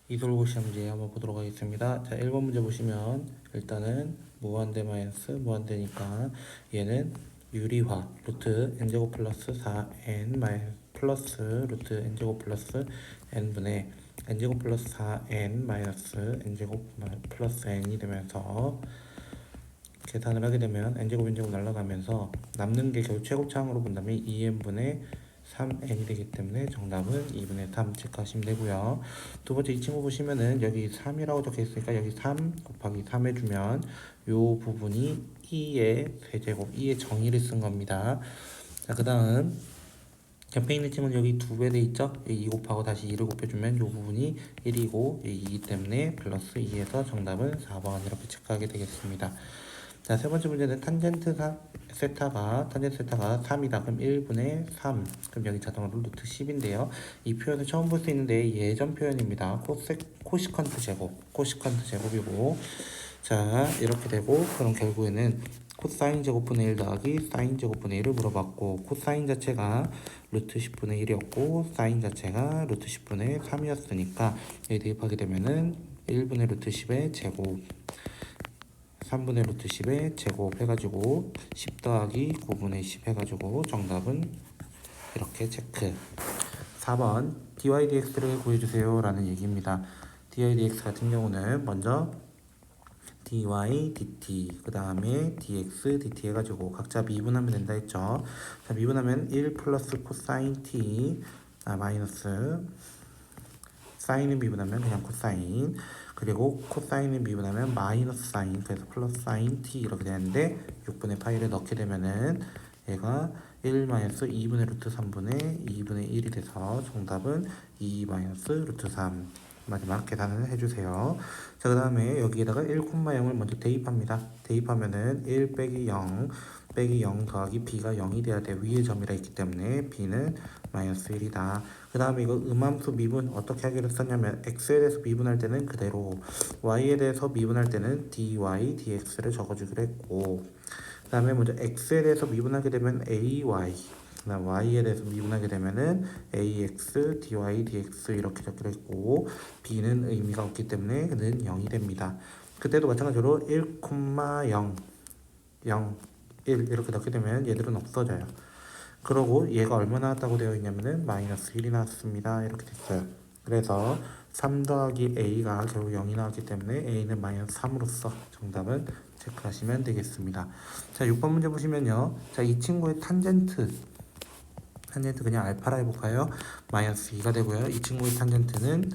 이솔고 시험 문제 한번 보도록 하겠습니다. 자, 1번 문제 보시면 일단은 무한대 마이너스 무한대니까 얘는 유리화 루트 n제곱 플러스 4n 플러스 루트 n제곱 플러스 n분의 n제곱 플러스 4n 마이너스 n제곱 플러스 n이 되면서 계산을 하게 되면 n제곱 n제곱 날아가면서 남는 게 결국 최곱차항으로 본다면 2n분의 3n이 되기 때문에 정답은 2분의 3 체크하시면 되고요. 두 번째 이 친구 보시면은 여기 3이라고 적혀 있으니까 여기 3 곱하기 3 해주면 요 부분이 2의 세제곱, 2의 정의를 쓴 겁니다. 자, 그 다음 옆에 있는 친구는 여기 2배 돼 있죠? 2 곱하고 다시 2를 곱해주면 요 부분이 1이고 2이기 때문에 플러스 2에서 정답은 4번 이렇게 체크하게 되겠습니다. 자, 세 번째 문제는 탄젠트 세타가 3이다. 그럼 1분의 3. 그럼 여기 자동으로 루트 10인데요. 이 표현을 처음 볼 수 있는데 예전 표현입니다. 코시컨트 제곱이고. 자, 이렇게 되고, 그럼 결국에는 코사인 제곱분의 1 더하기 사인 제곱분의 1을 물어봤고, 코사인 자체가 루트 10분의 1이었고, 사인 자체가 루트 10분의 3이었으니까, 여기 대입하게 되면은 1분의 루트 10의 제곱. 3분의 루트 10의 제곱 해가지고 10 더하기 9분의 10 해가지고 정답은 이렇게 체크. 4번 dy dx를 구해주세요 라는 얘기입니다. dy dx 같은 경우는 먼저 dy dt 그 다음에 dx dt 해가지고 각자 미분하면 된다 했죠. 자, 미분하면 1 플러스 코사인 t 마이너스 사인을 미분하면 그냥 코사인, 그리고 코사인을 미분하면 마이너스 사인, 그래서 플러스 사인 t 이렇게 되는데 6분의 파이를 넣게 되면은 얘가 1 마이너스 2분의 루트 3분의 2분의 1이 돼서 정답은 2 마이너스 루트 3. 마지막 계산을 해주세요. 자, 그 다음에 여기에다가 1,0을 먼저 대입합니다. 대입하면은 1 빼기 0 빼기 0 더하기 b가 0이 돼야 돼. 위에 점이라 했기 때문에 b는 마이너스 1이다. 그 다음에 이거 음함수 미분 어떻게 하기로 썼냐면 x에 대해서 미분할 때는 그대로, y에 대해서 미분할 때는 dy dx를 적어주기로 했고, 그 다음에 먼저 x에 대해서 미분하게 되면 ay, 그 다음 y에 대해서 미분하게 되면은 ax dy dx 이렇게 적기로 했고, b는 의미가 없기 때문에 는 0이 됩니다. 그때도 마찬가지로 1, 0, 0, 1 이렇게 넣게 되면 얘들은 없어져요. 그러고 얘가 얼마 나왔다고 되어 있냐면은 마이너스 1이 나왔습니다. 이렇게 됐어요. 그래서 3 더하기 a가 결국 0이 나왔기 때문에 a는 마이너스 3으로서 정답은 체크하시면 되겠습니다. 자, 6번 문제 보시면요. 자, 이 친구의 탄젠트 그냥 알파라 해볼까요? 마이너스 2가 되고요. 이 친구의 탄젠트는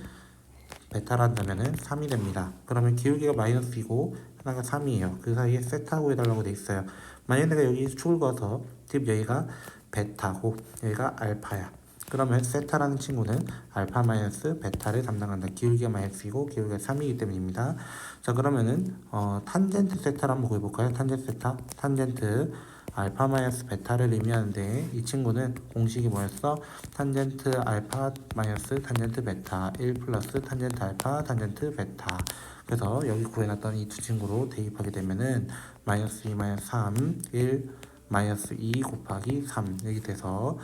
베타라 한다면은 3이 됩니다. 그러면 기울기가 마이너스 2고 하나가 3이에요. 그 사이에 세타 구해달라고 돼 있어요. 만약 내가 여기 축을 그어서 지금 여기가 베타고 여기가 알파야. 그러면 세타라는 친구는 알파 마이너스 베타를 담당한다. 기울기가 마이너스이고 기울기가 3이기 때문입니다. 자, 그러면은 탄젠트 세타를 한번 구해볼까요? 탄젠트 세타, 탄젠트 알파 마이너스 베타를 의미하는데 이 친구는 공식이 뭐였어? 탄젠트 알파 마이너스 탄젠트 베타 1 플러스 탄젠트 알파 탄젠트 베타. 그래서 여기 구해놨던 이 두 친구로 대입하게 되면은 마이너스 2 마이너스 3 1 마이너스 2 곱하기 3 이렇게 돼서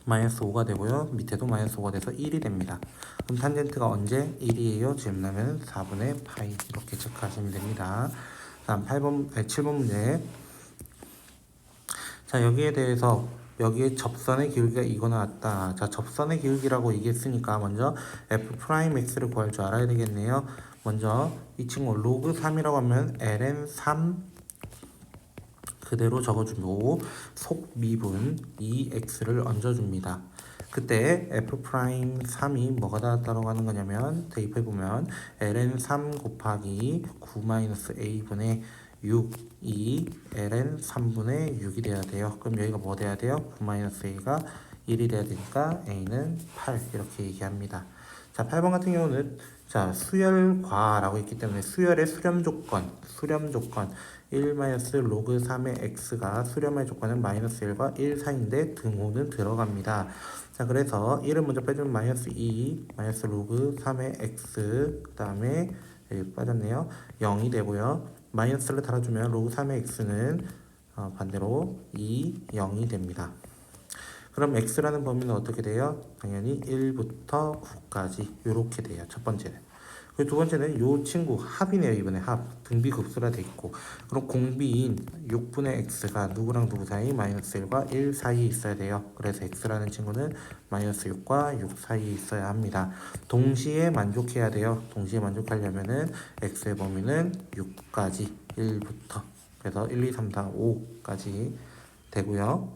마이너스 5가 되고요. 밑에도 마이너스 5가 돼서 1이 됩니다. 그럼 탄젠트가 언제 1이에요? 질문하면 4분의 파이 이렇게 체크하시면 됩니다. 다음 7번 문제. 자, 여기에 대해서 여기에 접선의 기울기가 이거 나왔다. 자, 접선의 기울기라고 얘기했으니까 먼저 f'x를 구할 줄 알아야 되겠네요. 먼저 이 친구 로그 3이라고 하면 ln3 그대로 적어주고 속미분 2x를 얹어줍니다. 그때 f'3이 뭐가 나왔다고 하는 거냐면 대입해보면 ln3 곱하기 9-a분의 6이 ln 3분의 6이 돼야 돼요. 그럼 여기가 뭐 돼야 돼요? 9-a가 1이 돼야 되니까 a는 8 이렇게 얘기합니다. 자, 8번 같은 경우는 자, 수열과라고 있기 때문에 수열의 수렴 조건 1 마이너스 로그 3의 x가 수렴의 조건은 마이너스 1과 1 사이인데 등호는 들어갑니다. 자, 그래서 1을 먼저 빼주면 마이너스 2 마이너스 로그 3의 x 그 다음에 여기 빠졌네요. 0이 되고요. 마이너스를 달아주면 로그 3의 x는 반대로 2, 0이 됩니다. 그럼 x라는 범위는 어떻게 돼요? 당연히 1부터 9까지 이렇게 돼요. 첫 번째는. 그리고 두 번째는 요 친구 합이네요. 이번에 합. 등비급수라 돼 있고. 그럼 공비인 6분의 x가 누구랑 누구 사이? 마이너스 1과 1 사이에 있어야 돼요. 그래서 x라는 친구는 마이너스 6과 6 사이에 있어야 합니다. 동시에 만족해야 돼요. 동시에 만족하려면은 x의 범위는 6까지 1부터. 그래서 1, 2, 3, 4, 5까지 되고요.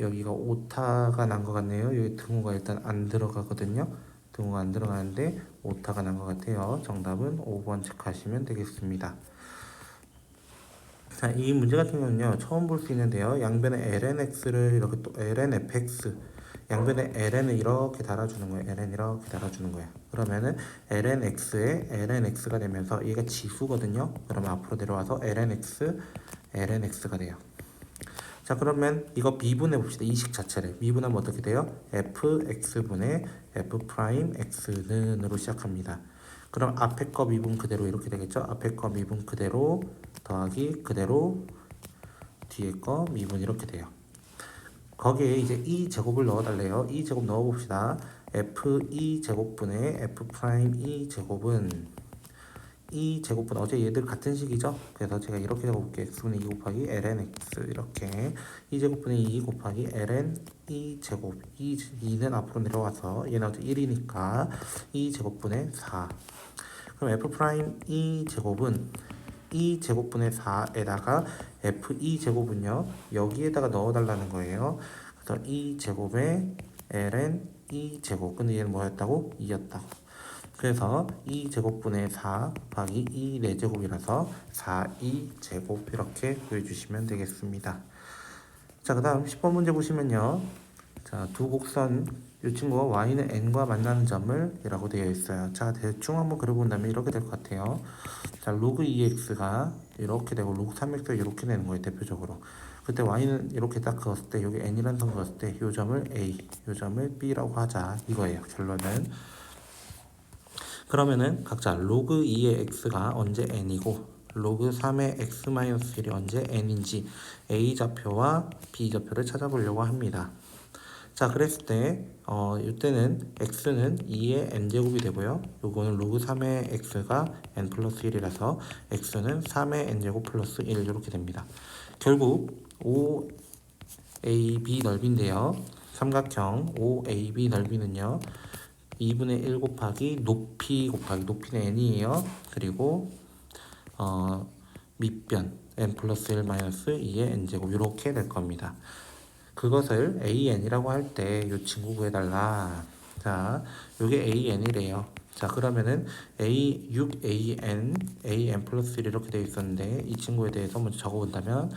여기가 오타가 난 것 같네요. 여기 등호가 일단 안 들어가거든요. 등호가 안 들어가는데 오타가 난 것 같아요. 정답은 5번 체크하시면 되겠습니다. 자, 이 문제 같은 경우는요, 처음 볼 수 있는데요. 양변에 lnx를 이렇게 또 lnfx, 양변에 ln을 이렇게 달아주는 거예요. ln 이렇게 달아주는 거예요. 그러면은 lnx에 lnx가 되면서 얘가 지수거든요. 그러면 앞으로 내려와서 lnx가 돼요. 자, 그러면 이거 미분해 봅시다. 이 식 자체를 미분하면 어떻게 돼요? fx분의 f'x는으로 시작합니다. 그럼 앞에 거 미분 그대로 이렇게 되겠죠? 앞에 거 미분 그대로 더하기 그대로 뒤에 거 미분 이렇게 돼요. 거기에 이제 이 제곱을 넣어달래요. 이 제곱 넣어봅시다. f2 제곱분의 f'2 제곱은 이 제곱분 어제 얘들 같은 식이죠. 그래서 제가 이렇게 적어볼게요. x분의 2 곱하기 lnx 이렇게 이 제곱분의 2 곱하기 ln 2 제곱 2는 앞으로 내려와서 얘는 어제 1이니까 2 제곱분의 4. 그럼 f'2 제곱은 2 제곱분의 4에다가 f2 제곱은요 여기에다가 넣어달라는 거예요. 그래서 2 제곱에 ln 2 제곱. 근데 얘는 뭐였다고? 2였다고. 그래서 2 제곱분의 4 곱하기 2 4제곱이라서 4, 2 제곱 이렇게 구해주시면 되겠습니다. 자, 그 다음 10번 문제 보시면요. 자, 두 곡선 이 친구가 y는 n과 만나는 점을 이라고 되어 있어요. 자, 대충 한번 그려본다면 이렇게 될 것 같아요. 자, 로그 2x가 이렇게 되고 로그 3x가 이렇게 되는 거예요. 대표적으로. 그때 y는 이렇게 딱 그었을 때 여기 n이라는 선 그었을 때 이 점을 a, 이 점을 b라고 하자 이거예요. 결론은. 그러면은 각자 로그 2의 x가 언제 n이고 로그 3의 x-1이 언제 n인지 a 좌표와 b 좌표를 찾아보려고 합니다. 자, 그랬을 때 이때는 x는 2의 n제곱이 되고요. 요거는 로그 3의 x가 n 플러스 1이라서 x는 3의 n제곱 플러스 1 이렇게 됩니다. 결국 OAB 넓이인데요. 삼각형 OAB 넓이는요. 2분의 1 곱하기 높이 곱하기 높이는 n이에요. 그리고 밑변 n 플러스 1 마이너스 2의 n제곱 이렇게 될 겁니다. 그것을 an이라고 할 때 이 친구 구해달라. 자, 요게 an이래요. 자, 그러면은 6an, an 플러스 1 이렇게 되어 있었는데 이 친구에 대해서 먼저 적어본다면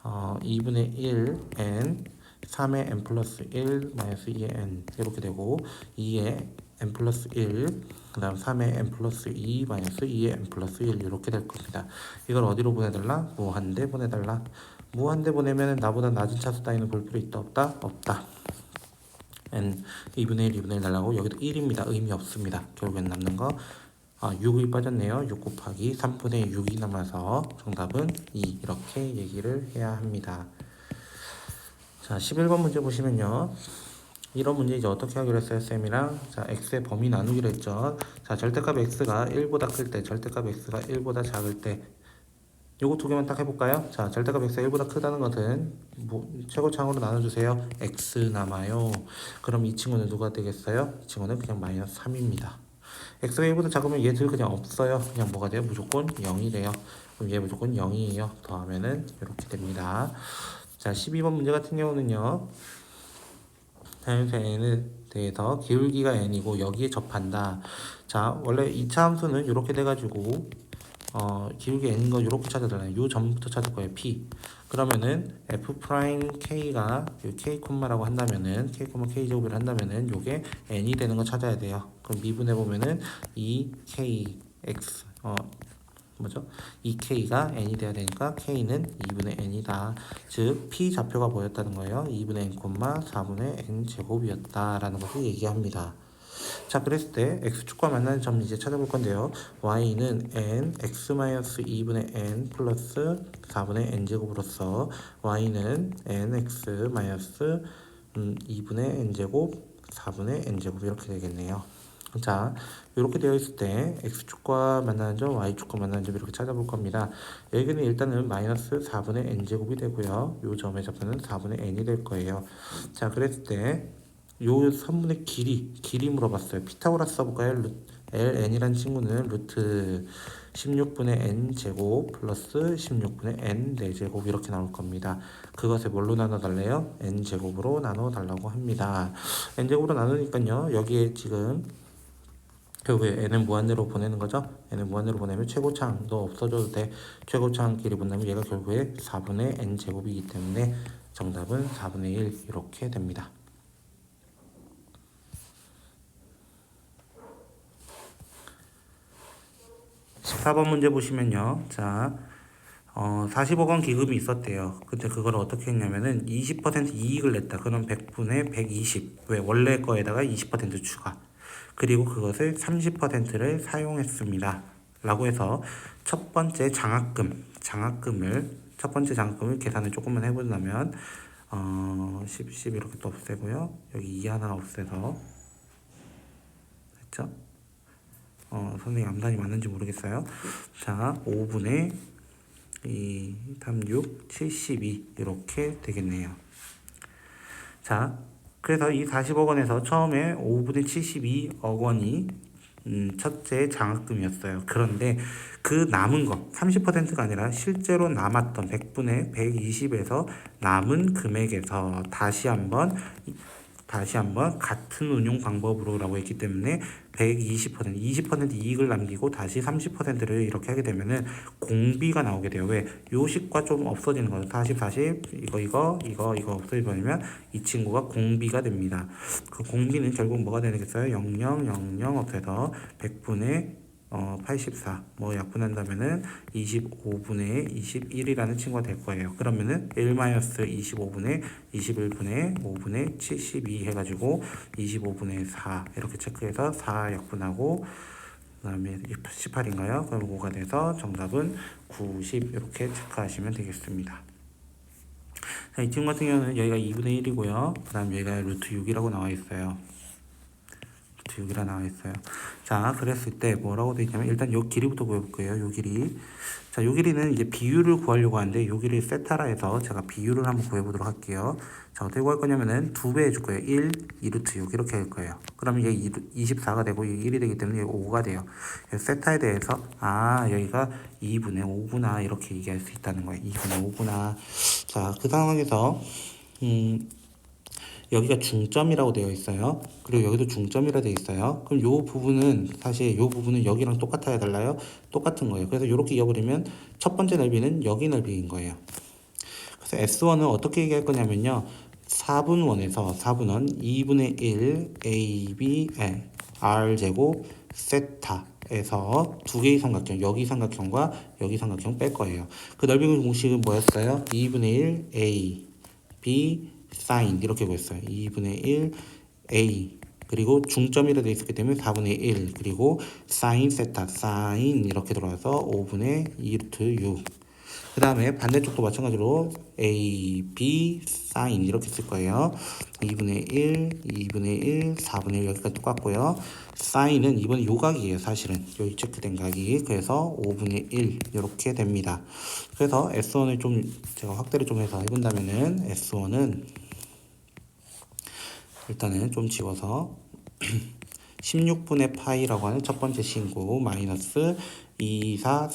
2분의 1 n 3의 n 플러스 1 마이너스 2의 n 이렇게 되고 2의 n 플러스 1 그 다음 3의 n 플러스 2 마이너스 2의 n 플러스 1 이렇게 될 겁니다. 이걸 어디로 보내달라? 무한대 보내달라. 무한대 보내면 나보다 낮은 차수 따위는 볼 필요 있다 없다? 없다. n 2분의 1 2분의 1 날라고 여기도 1입니다. 의미 없습니다. 결국엔 남는 거 6이 빠졌네요. 6 곱하기 3분의 6이 남아서 정답은 2 이렇게 얘기를 해야 합니다. 자, 11번 문제 보시면요. 이런 문제 이제 어떻게 하기로 했어요, 쌤이랑? 자, x의 범위 나누기로 했죠. 자, 절대값 x가 1보다 클 때, 절대값 x가 1보다 작을 때, 요거 두 개만 딱 해볼까요? 자, 절대값 x가 1보다 크다는 것은 최고차항으로 나눠주세요. x 남아요. 그럼 이 친구는 누가 되겠어요? 이 친구는 그냥 마이너스 3입니다. x가 1보다 작으면 얘들 그냥 없어요. 그냥 뭐가 돼요? 무조건 0이 돼요. 그럼 얘 무조건 0이에요. 더하면은 이렇게 됩니다. 자, 12번 문제 같은 경우는요. 자연수 n에 대해서 기울기가 n이고 여기에 접한다. 자, 원래 2차 함수는 이렇게 돼가지고 기울기 n인 거 이렇게 찾아달라요. 요 점부터 찾을 거예요. p. 그러면은 f'k가 k 콤마라고 한다면은 k 제곱을 한다면은 요게 n이 되는 거 찾아야 돼요. 그럼 미분해 보면은 2kx 2k가 n이 돼야 되니까 k는 2분의 n이다. 즉 p 좌표가 뭐였다는 거예요? 2분의 n, 4분의 n 제곱이었다라는 것을 얘기합니다. 자, 그랬을 때 x축과 만나는 점 이제 찾아볼 건데요. y는 n x-2분의 n 플러스 4분의 n제곱으로서 y는 nx-2분의 n제곱 4분의 n제곱 이렇게 되겠네요. 자, 이렇게 되어 있을 때 x축과 만나는 점, y축과 만나는 점 이렇게 찾아볼 겁니다. 여기는 일단은 마이너스 4분의 n제곱이 되고요. 이 점의 좌표는 4분의 n이 될 거예요. 자, 그랬을 때 요 선분의 길이 물어봤어요. 피타고라스 써볼까요? ln이란 친구는 루트 16분의 n 제곱 플러스 16분의 n 4제곱 이렇게 나올 겁니다. 그것을 뭘로 나눠 달래요? n 제곱으로 나눠 달라고 합니다. n 제곱으로 나누니까요. 여기에 지금 결국에 n은 무한대로 보내는 거죠. n은 무한대로 보내면 최고차항도 없어져도 돼. 최고차항 길이 본다면 얘가 결국에 4분의 n 제곱이기 때문에 정답은 4분의 1 이렇게 됩니다. 14번 문제 보시면요. 자, 40억 원 기금이 있었대요. 근데 그걸 어떻게 했냐면은 20% 이익을 냈다. 그럼 100분의 120. 왜? 원래 거에다가 20% 추가. 그리고 그것을 30%를 사용했습니다. 라고 해서 첫 번째 장학금을 계산을 조금만 해본다면 10 이렇게 또 없애고요. 여기 2 하나 없애서 됐죠? 선생님 암산이 맞는지 모르겠어요. 자, 5분의 2, 3, 6, 72 이렇게 되겠네요. 자, 그래서 이 40억 원에서 처음에 5분의 72억 원이 첫째 장학금이었어요. 그런데 그 남은 거 30%가 아니라 실제로 남았던 100분의 120에서 남은 금액에서 다시 한번 같은 운용 방법으로 라고 했기 때문에 20% 이익을 남기고 다시 30%를 이렇게 하게 되면은 공비가 나오게 돼요. 왜? 요식과 좀 없어지는 거죠. 40 이거 없어지면 이 친구가 공비가 됩니다. 그 공비는 결국 뭐가 되겠어요? 00 없애서 100분의 84 약분한다면은 25분의 21이라는 친구가 될 거예요. 그러면은 1-25분의 21분의 5분의 72 해가지고 25분의 4 이렇게 체크해서 4 약분하고 그 다음에 18인가요? 그럼 5가 돼서 정답은 90 이렇게 체크하시면 되겠습니다. 자, 이 친구 같은 경우는 여기가 2분의 1이고요. 그 다음 여기가 루트 6이라고 나와 있어요. 6이라 나와 있어요. 자, 그랬을 때 뭐라고 되어 있냐면 일단 요 길이부터 구해볼 거예요. 요 길이. 자, 요 길이는 이제 비율을 구하려고 하는데 요 길이 세타라 해서 제가 비율을 한번 구해보도록 할게요. 자, 어떻게 구할 거냐면은 2배 해줄 거예요. 1, 2루트 6 이렇게 할 거예요. 그러면 이게 24가 되고 이게 1이 되기 때문에 5가 돼요. 세타에 대해서 여기가 2분의 5구나 이렇게 얘기할 수 있다는 거예요. 2분의 5구나. 자, 그 상황에서 여기가 중점이라고 되어 있어요. 그리고 여기도 중점이라 되어 있어요. 그럼 요 부분은 사실 요 부분은 여기랑 똑같아야 달라요. 똑같은 거예요. 그래서 이렇게 이어버리면 첫 번째 넓이는 여기 넓이인 거예요. 그래서 S1은 어떻게 얘기할 거냐면요. 4분원에서 4분원 2분의 1 AB R제곱 세타에서 두 개의 삼각형, 여기 삼각형과 여기 삼각형 뺄 거예요. 그 넓이 공식은 뭐였어요? 2분의 1 A B 사인 이렇게 구했어요. 2분의 1 A 그리고 중점이라 되어 있었기 때문에 4분의 1 그리고 사인 세타 사인 이렇게 들어와서 5분의 2 루트 6. 그 다음에 반대쪽도 마찬가지로 A, B, 사인 이렇게 쓸 거예요. 2분의 1, 2분의 1, 4분의 1 여기까지 똑같고요. 사인은 이번에 요각이에요. 사실은 여기 체크된 각이. 그래서 5분의 1 이렇게 됩니다. 그래서 S1을 좀 제가 확대를 좀 해서 해본다면은 S1은 일단은 좀 지워서 16분의 파이라고 하는 첫 번째 친구 마이너스 2, 4,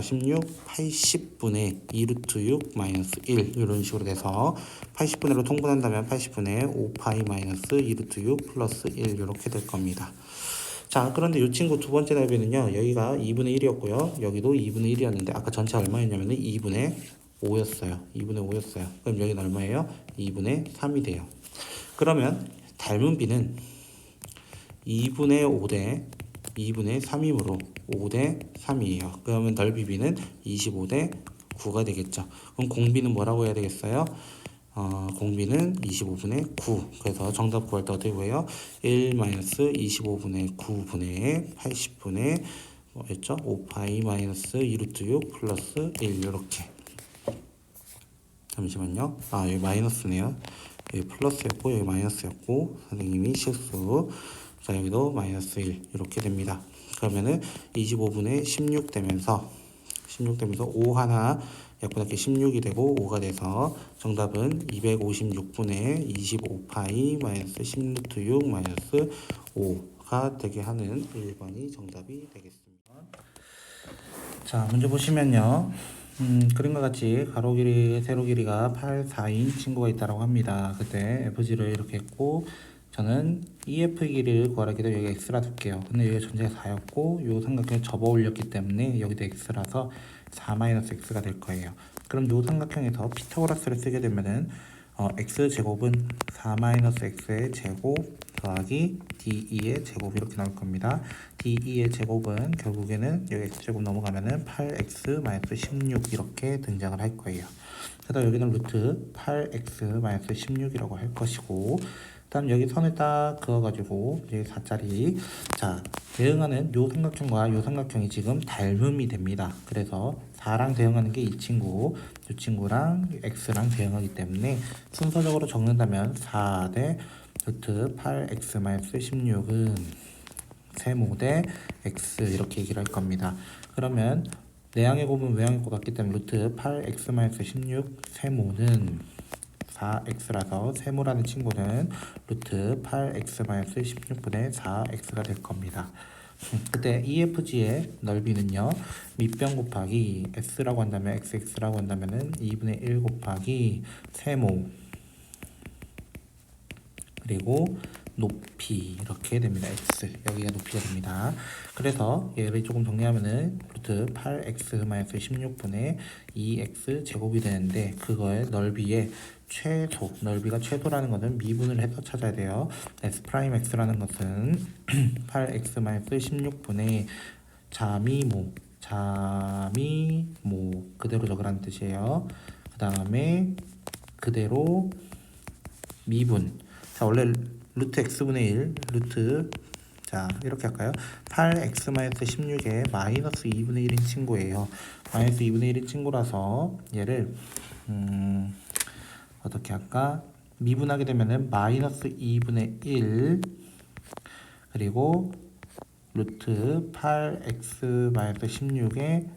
16, 80분의 2 루트 6 마이너스 1 이런 식으로 돼서 80분의로 통분한다면 80분의 5파이 마이너스 2 루트 6 플러스 1 이렇게 될 겁니다. 자, 그런데 이 친구 두 번째 넓이는요. 여기가 2분의 1이었고요. 여기도 2분의 1이었는데 아까 전체 얼마였냐면 2분의 5였어요. 2분의 5였어요. 그럼 여기는 얼마예요? 2분의 3이 돼요. 그러면 닮은 비는 2분의 5대 2분의 3이므로 5대 3이에요. 그러면 넓이 비는 25대 9가 되겠죠. 그럼 공비는 뭐라고 해야 되겠어요? 공비는 25분의 9. 그래서 정답 구할 때 어떻게 구해요? 1 마이너스 25분의 9분의 80분의 뭐였죠? 5파이 마이너스 2루트 6 플러스 1 이렇게. 잠시만요. 여기 마이너스네요. 여기 플러스였고 여기 마이너스였고 선생님이 실수. 자, 여기도 마이너스 1 이렇게 됩니다. 그러면은 25분의 16 되면서 5 하나 약분할게 16이 되고 5가 돼서 정답은 256분의 25파이 마이너스 10루트 6 마이너스 5가 되게 하는 1번이 정답이 되겠습니다. 자, 문제 보시면요. 그림과 같이 가로 길이, 세로 길이가 8, 4인 친구가 있다고 합니다. 그때 FG를 이렇게 했고 저는 EF 길이를 구하라고 해도 여기 X라 둘게요. 근데 여기 전체가 4였고 요 삼각형에 접어 올렸기 때문에 여기도 X라서 4-X가 될 거예요. 그럼 요 삼각형에서 피타고라스를 쓰게 되면은 X제곱은 4-X의 제곱 더하기 DE의 제곱 이렇게 나올 겁니다. DE의 제곱은 결국에는 여기 X제곱 넘어가면은 8X-16 이렇게 등장을 할 거예요. 그래서 여기는 루트 8X-16이라고 할 것이고 다음 여기 선을 딱 그어가지고 이제 4짜리 자 대응하는 요 삼각형과 요 삼각형이 지금 닮음이 됩니다. 그래서 4랑 대응하는 게 이 친구, 이 친구랑 x랑 대응하기 때문에 순서적으로 적는다면 4 대 루트 8x-16은 세모 대 x 이렇게 얘기를 할 겁니다. 그러면 내항의 곱은 외항의 곱 같기 때문에 루트 8x-16 세모는 4x라서 세모라는 친구는 루트 8x-16분의 4x가 될 겁니다. 그때 EFG의 넓이는요 밑변 곱하기 s라고 한다면 xx라고 한다면은 2분의 1 곱하기 세모 그리고 높이 이렇게 됩니다. x 여기가 높이가 됩니다. 그래서 얘를 조금 정리하면은 루트 8x-16분의 2x 제곱이 되는데 그거의 넓이의 최소 넓이가 최소라는 것은 미분을 해서 찾아야 돼요. s'라는 것은 8x-16분의 자미모 그대로 적으라는 뜻이에요. 그 다음에 그대로 미분 자 원래 루트 x분의 1 루트 자 이렇게 할까요? 8x-16에 마이너스 2분의 1인 친구예요. 마이너스 2분의 1인 친구라서 얘를 어떻게 할까? 미분하게 되면은 마이너스 2분의 1 그리고 루트 8x-16에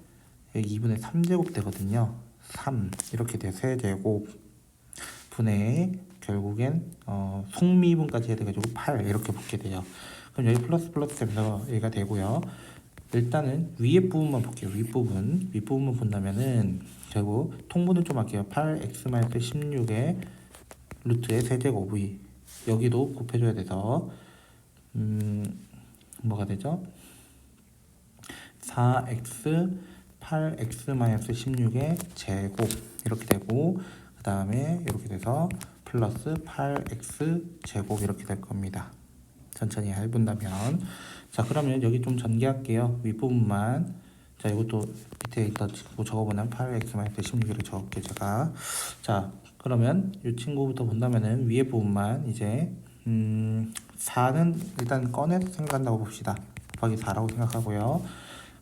2분의 3제곱 되거든요. 3 이렇게 돼요. 세제곱 분의 결국엔 속미분까지 해야 돼가지고 8 이렇게 붙게 돼요. 그럼 여기 플러스 되면서 얘가 되고요. 일단은 위에 부분만 볼게요. 윗부분만 본다면은 결국 통분을 좀 할게요. 8x-16의 루트의 세제곱이 여기도 곱해줘야 돼서 뭐가 되죠? 4x 8x-16의 제곱 이렇게 되고 그 다음에 이렇게 돼서 플러스 8x 제곱 이렇게 될 겁니다. 천천히 해본다면 자 그러면 여기 좀 전개할게요. 윗부분만 자 이것도 밑에 있다 적어보면 8x-16을 적을게요 제가. 자 그러면 이 친구부터 본다면은 위에 부분만 이제 4는 일단 꺼내서 생각한다고 봅시다. 곱하기 4라고 생각하고요.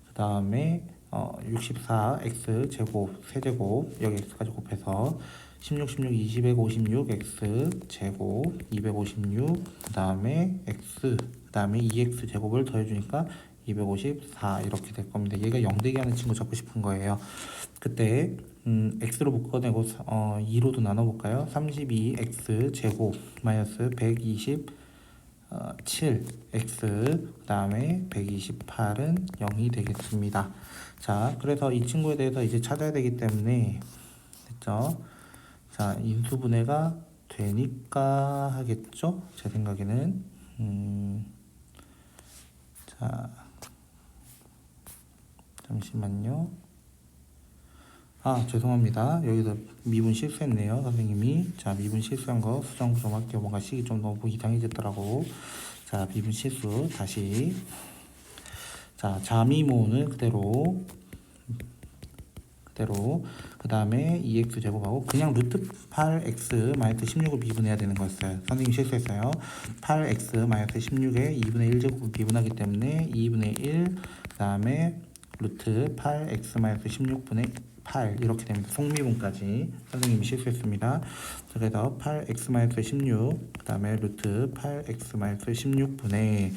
그 다음에 64x 제곱 세제곱 여기 x까지 곱해서 16, 20에 56 x 제곱 256 그 다음에 x 그 다음에 2x 제곱을 더해주니까 254 이렇게 될 겁니다. 얘가 0되게 하는 친구 잡고 싶은 거예요. 그때 x로 묶어내고 2로도 나눠볼까요? 32x 제곱 마이너스 127 x 그 다음에 128은 0이 되겠습니다. 자 그래서 이 친구에 대해서 이제 찾아야 되기 때문에 됐죠? 자 인수분해가 되니까 하겠죠? 제 생각에는 자 잠시만요. 죄송합니다. 여기서 미분 실수했네요 선생님이. 자 미분 실수한 거 수정 좀 할게요. 뭔가 식이 좀 너무 이상해졌더라고. 자 미분 실수 다시. 자 자미모는 그대로 대로 그 다음에 2x 제곱하고 그냥 루트 8x 마이너스 16을 미분해야 되는 거였어요. 선생님이 실수했어요. 8x 마이너스 16에 2분의 1 제곱을 미분하기 때문에 2분의 1 그 다음에 루트 8x 마이너스 16분의 8 이렇게 됩니다. 속미분까지 선생님이 실수했습니다. 그래서 8x 마이너스 16 그 다음에 루트 8x 마이너스 16분의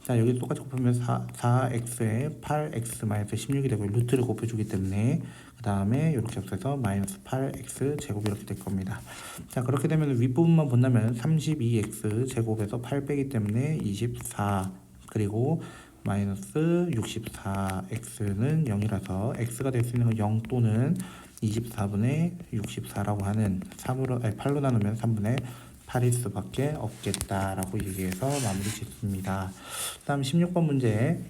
자 여기 똑같이 곱하면 4x에 8x 마이너스 16이 되고 루트를 곱해주기 때문에 그 다음에 이렇게 합해서 마이너스 8x 제곱 이렇게 될 겁니다. 자 그렇게 되면 윗부분만 본다면 32x 제곱에서 8 빼기 때문에 24 그리고 마이너스 64x는 0이라서 x가 될 수 있는 건 0 또는 24분의 64라고 하는 8로 나누면 3분의 8일 수밖에 없겠다라고 얘기해서 마무리 짓습니다. 그 다음 16번 문제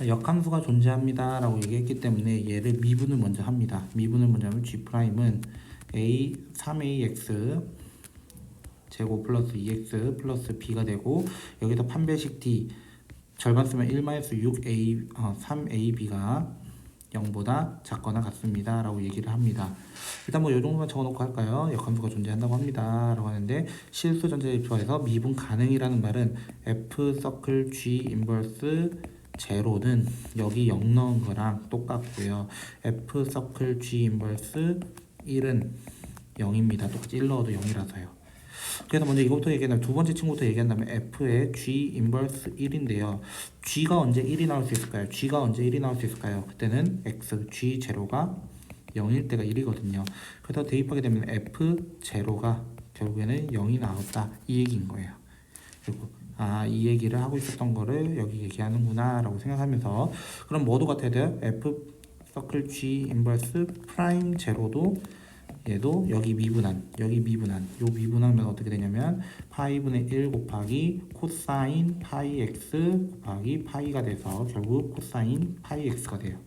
역함수가 존재합니다 라고 얘기했기 때문에 얘를 미분을 먼저 합니다. 미분을 먼저 하면 G'은 A 3AX 제곱 플러스 2X 플러스 B가 되고 여기서 판별식 D 절반 쓰면 1-6A 3AB가 0보다 작거나 같습니다 라고 얘기를 합니다. 일단 뭐 이 정도만 적어놓고 할까요? 역함수가 존재한다고 합니다 라고 하는데 실수 전제 입수에서 미분 가능이라는 말은 F 서클 G 인버스 제로는 여기 0 넣은 거랑 똑같고요. F 서클 G 인버스 1은 0입니다. 똑같이 1 넣어도 0이라서요. 그래서 먼저 이거부터 얘기한다면 두 번째 친구부터 얘기한다면 F의 G 인버스 1인데요. G가 언제 1이 나올 수 있을까요? G가 언제 1이 나올 수 있을까요? 그때는 X, G 제로가 0일 때가 1이거든요. 그래서 대입하게 되면 F 제로가 결국에는 0이 나왔다 이 얘기인 거예요. 그리고 이 얘기를 하고 있었던 거를 여기 얘기하는구나 라고 생각하면서 그럼 뭐도 같아야 돼요? F 서클 G 인버스 프라임 제로도 얘도 여기 미분한 요 미분하면 어떻게 되냐면 파이분의 1 곱하기 코사인 파이 x 곱하기 파이가 돼서 결국 코사인 파이 x가 돼요.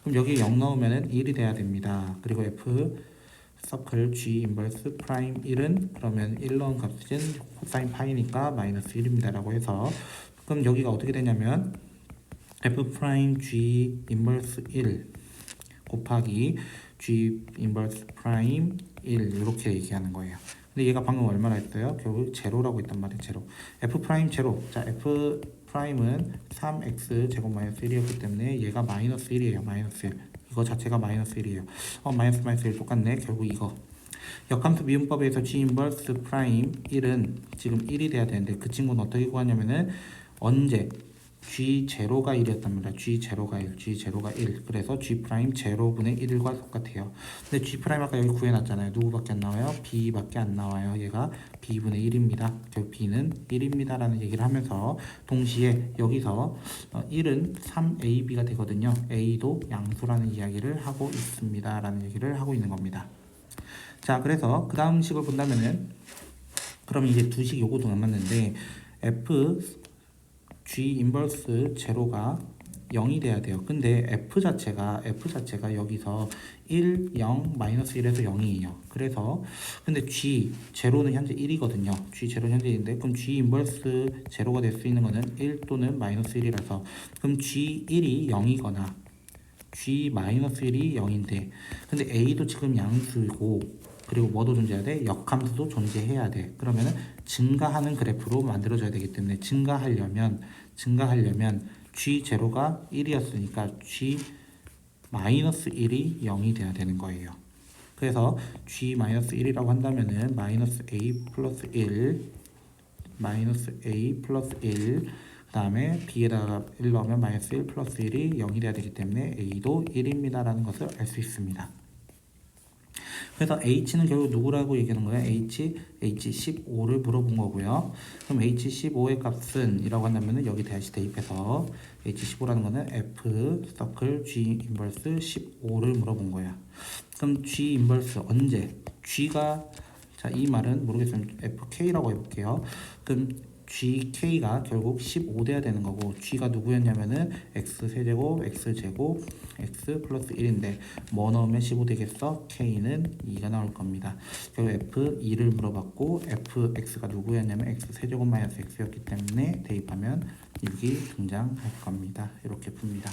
그럼 여기 0 넣으면 1이 돼야 됩니다. 그리고 f 서클 g 인버스 프라임 1은 그러면 1 넣은 값은 코사인 파이니까 마이너스 1입니다 라고 해서 그럼 여기가 어떻게 되냐면 f 프라임 g 인버스 1 곱하기 G 인버스 프라임 1 이렇게 얘기하는 거예요. 근데 얘가 방금 얼마나 했어요? 결국 제로라고 했단 말이에요. 제로. F 프라임 제로. 자, F 프라임은 3x 제곱 마이너스 1이었기 때문에 얘가 마이너스 1이에요. 마이너스 1. 이거 자체가 마이너스 1이에요. 마이너스 1 똑같네. 결국 이거. 역함수 미분법에서 G 인버스 프라임 1은 지금 1이 돼야 되는데 그 친구는 어떻게 구하냐면은 언제 G 제로가 1이었답니다. G 제로가 1, G 제로가 1. 그래서 G 프라임 제로분의 1과 똑같아요. 근데 G 프라임 아까 여기 구해놨잖아요. 누구밖에 안 나와요? B밖에 안 나와요. 얘가 B분의 1입니다. 결국 B는 1입니다 라는 얘기를 하면서 동시에 여기서 1은 3AB가 되거든요. A도 양수라는 이야기를 하고 있습니다 라는 얘기를 하고 있는 겁니다. 자, 그래서 그 다음 식을 본다면은 그럼 이제 두 식 요거도 남았는데 F G 인버스 제로가 0이 돼야 돼요. 근데 F 자체가 여기서 1, 0, 마이너스 1에서 0이에요. 그래서 근데 G 제로는 현재 1이거든요. G 제로는 현재 1인데 그럼 G 인버스 제로가 될 수 있는 거는 1 또는 마이너스 1이라서 그럼 G 1이 0이거나 G 마이너스 1이 0인데 근데 A도 지금 양수이고 그리고 뭐도 존재해야 돼? 역함수도 존재해야 돼. 그러면은 증가하는 그래프로 만들어져야 되기 때문에 증가하려면 G0가 1이었으니까 G-1이 0이 돼야 되는 거예요. 그래서 G-1이라고 한다면은 마이너스 A 플러스 1 그 다음에 B에다가 1 넣으면 마이너스 1 플러스 1이 0이 돼야 되기 때문에 A도 1입니다 라는 것을 알 수 있습니다. 그래서 H는 결국 누구라고 얘기하는 거예요? H15를 물어본 거고요. 그럼 H15의 값은 이라고 한다면 여기 다시 대입해서 H15라는 거는 F 서클 G 인버스 15를 물어본 거야. 그럼 G 인버스 언제? G가 자, 이 말은 모르겠으면 FK라고 해볼게요. 그럼 GK가 결국 15 돼야 되는 거고 G가 누구였냐면은 X세제곱 X제곱 X 플러스 1인데 뭐 넣으면 15 되겠어? K는 2가 나올 겁니다. 결국 F2를 물어봤고 FX가 누구였냐면 X세제곱 마이너스 X였기 때문에 대입하면 6이 등장할 겁니다. 이렇게 풉니다.